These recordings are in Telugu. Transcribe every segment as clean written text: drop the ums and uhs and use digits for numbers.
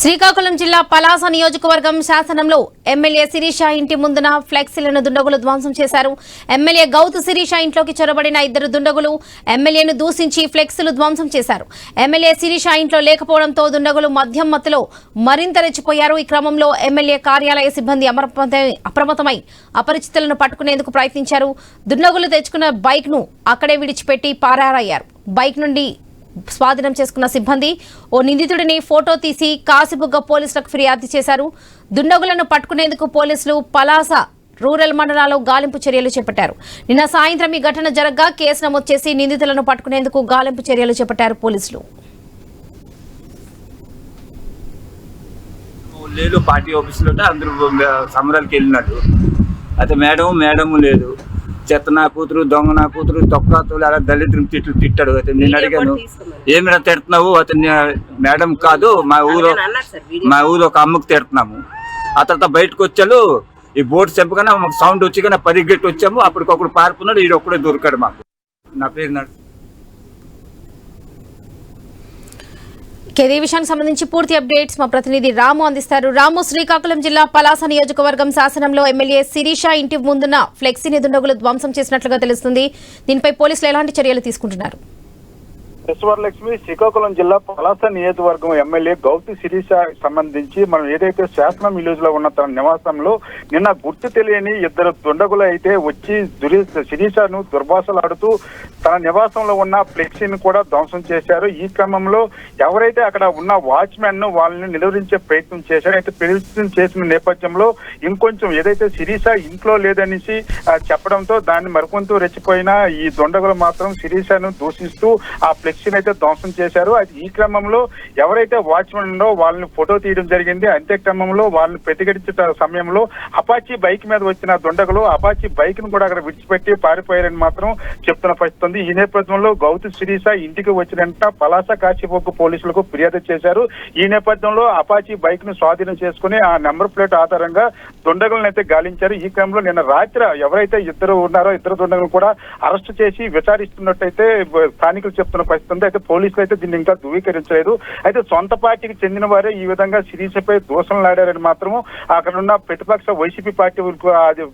శ్రీకాకుళం జిల్లా పలాస నియోజకవర్గం శాసనంలో ఎమ్మెల్యే శిరీష ఇంటి ముందున ఫ్లెక్సీలను దుండగులు ధ్వంసం చేశారు. ఎమ్మెల్యే గౌతు శిరీష ఇంట్లోకి చొరబడిన ఇద్దరు దుండగులు ఎమ్మెల్యేను దూషించి ఫ్లెక్సీలు ధ్వంసం చేశారు. ఎమ్మెల్యే శిరీష ఇంట్లో లేకపోవడంతో దుండగులు మద్యం మత్తులో మరింత రెచ్చిపోయారు. ఈ క్రమంలో ఎమ్మెల్యే కార్యాలయ సిబ్బంది అప్రమత్తమై అపరిచితులను పట్టుకునేందుకు ప్రయత్నించారు. దుండగులు తెచ్చుకున్న బైక్ ను అక్కడే విడిచిపెట్టి పారారయ్యారు. బైక్ నుండి స్వాధీనం చేసుకున్న సిబ్బంది ఓ నిందితుడిని ఫోటో తీసి కాసిబుగ్గ పోలీసులకు ఫిర్యాదు చేశారు. దుండగులను పట్టుకునేందుకు పోలీసులు పలాస రూరల్ మండలాల్లో గాలింపు చర్యలు చేపట్టారు. నిన్న సాయంత్రం ఈ ఘటన జరగ్గా కేసు నమోదు చేసి నిందితులను పట్టుకునేందుకు గాలింపు చర్యలు చేపట్టారు పోలీసులు. పార్టీ ఆఫీసులో అందరూ సమరాలకు వెళ్ళినట్టు అయితే మేడం లేదు, చెత్త నా కూతురు, దొంగ నా కూతురు, తొక్కతులు అలా దళితులు తిట్టాడు. అయితే నేను అడిగాను, ఏమిరా తిడుతున్నావు? అతను మేడం కాదు, మా ఊరు ఒక అమ్మకు తిడుతున్నాము. ఆ తర్వాత బయటకు వచ్చాడు, ఈ బోర్డు చెప్పగానే మాకు సౌండ్ వచ్చి కానీ పరిగెట్టి వచ్చాము. అప్పటికొకడు పారిపోన్నాడు, ఈడు ఒక్కడే దొరికాడు మాకు. నా పేరు ఇదే విషయానికి సంబంధించి పూర్తి అప్డేట్స్ మా ప్రతినిధి రాము అందిస్తారు. రాము, శ్రీకాకుళం జిల్లా పలాస నియోజకవర్గం శాసనంలో ఎమ్మెల్యే శిరీష ఇంటి ముందున్న ఫ్లెక్సీని దుండగులు ధ్వంసం చేసినట్లుగా తెలుస్తుంది. దీనిపై పోలీసులు ఎలాంటి చర్యలు తీసుకుంటున్నారు? లక్ష్మి, శ్రీకాకుళం జిల్లా పలాస నియోజకవర్గం ఎమ్మెల్యే గౌతు శిరీష సంబంధించి మనం ఏదైతే శాసనం విలేజ్ లో ఉన్న తన నివాసంలో నిన్న గుర్తు తెలియని ఇద్దరు దుండగులు అయితే వచ్చి శిరీషను దుర్భాషలాడుతూ తన నివాసంలో ఉన్న ఫ్లెక్సీని కూడా ధ్వంసం చేశారు. ఈ క్రమంలో ఎవరైతే అక్కడ ఉన్న వాచ్మెన్ ను వాళ్ళని నిలువరించే ప్రయత్నం చేశారు. అయితే ప్రయత్నం చేసిన నేపథ్యంలో ఇంకొంచెం ఏదైతే శిరీష ఇంట్లో లేదనేసి చెప్పడంతో దాన్ని మరికొంత రెచ్చిపోయిన ఈ దుండగులు మాత్రం శిరీషను దూషిస్తూ ఆ ఫ్లెక్సీని అయితే ధ్వంసం చేశారు. అది ఈ క్రమంలో ఎవరైతే వాచ్మెన్ ఉందో వాళ్ళని ఫోటో తీయడం జరిగింది. అంతే క్రమంలో వాళ్ళని ప్రతిఘటించే సమయంలో అపాచీ బైక్ మీద వచ్చిన దుండగులు అపాచీ బైక్ ను కూడా అక్కడ విడిచిపెట్టి పారిపోయారని మాత్రం చెప్తున్న పరిస్థితి. ఈ నేపథ్యంలో గౌతు శిరీష ఇంటికి వచ్చినంట పలాస కాశీబొగ్గు పోలీసులకు ఫిర్యాదు చేశారు. ఈ నేపథ్యంలో అపాచీ బైక్ ను స్వాధీనం చేసుకుని ఆ నెంబర్ ప్లేట్ ఆధారంగా దుండగులను అయితే గాలించారు. ఈ క్రమంలో నిన్న రాత్రి ఎవరైతే ఇద్దరు ఉన్నారో ఇద్దరు దుండగులను కూడా అరెస్టు చేసి విచారిస్తున్నట్టయితే స్థానికులు చెప్తున్న పరిస్థితి. అయితే పోలీసులు అయితే దీన్ని ఇంకా ధృవీకరించలేదు. అయితే సొంత పార్టీకి చెందిన వారే ఈ విధంగా శిరీషపై దూషణలాడారని మాత్రం అక్కడ ఉన్న ప్రతిపక్ష వైసీపీ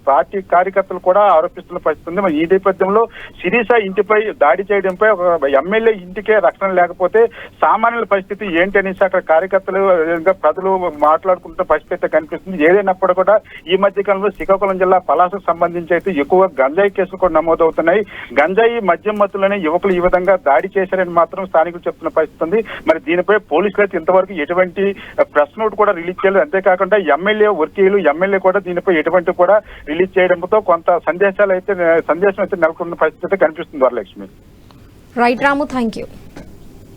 పార్టీ కార్యకర్తలు కూడా ఆరోపిస్తున్న పరిస్థితి. మరి ఈ నేపథ్యంలో శిరీష ఇంటిపై దాడి చేయడంపై ఒక ఎమ్మెల్యే ఇంటికే రక్షణ లేకపోతే సామాన్యుల పరిస్థితి ఏంటి అనేసి అక్కడ కార్యకర్తలు ప్రజలు మాట్లాడుకుంటున్న పరిస్థితి కనిపిస్తుంది. ఏదైనప్పుడు కూడా ఈ మధ్య కాలంలో శ్రీకాకుళం జిల్లా పలాసకు సంబంధించి అయితే ఎక్కువ గంజాయి కేసులు కూడా నమోదవుతున్నాయి. గంజాయి మద్యం మత్తులోనే యువకులు ఈ విధంగా దాడి చేశారని మాత్రం స్థానికులు చెప్తున్న పరిస్థితి ఉంది. మరి దీనిపై పోలీసులు అయితే ఇంతవరకు ఎటువంటి ప్రెస్ నోట్ కూడా రిలీజ్ చేయలేదు. అంతేకాకుండా ఎమ్మెల్యే వర్గీయులు ఎమ్మెల్యే కూడా దీనిపై ఎటువంటి కూడా రిలీజ్ చేయడంతో కొంత సందేశం అయితే నెలకొన్న పరిస్థితి కనిపిస్తుంది. Varalakshmi. Right Ramu, thank you.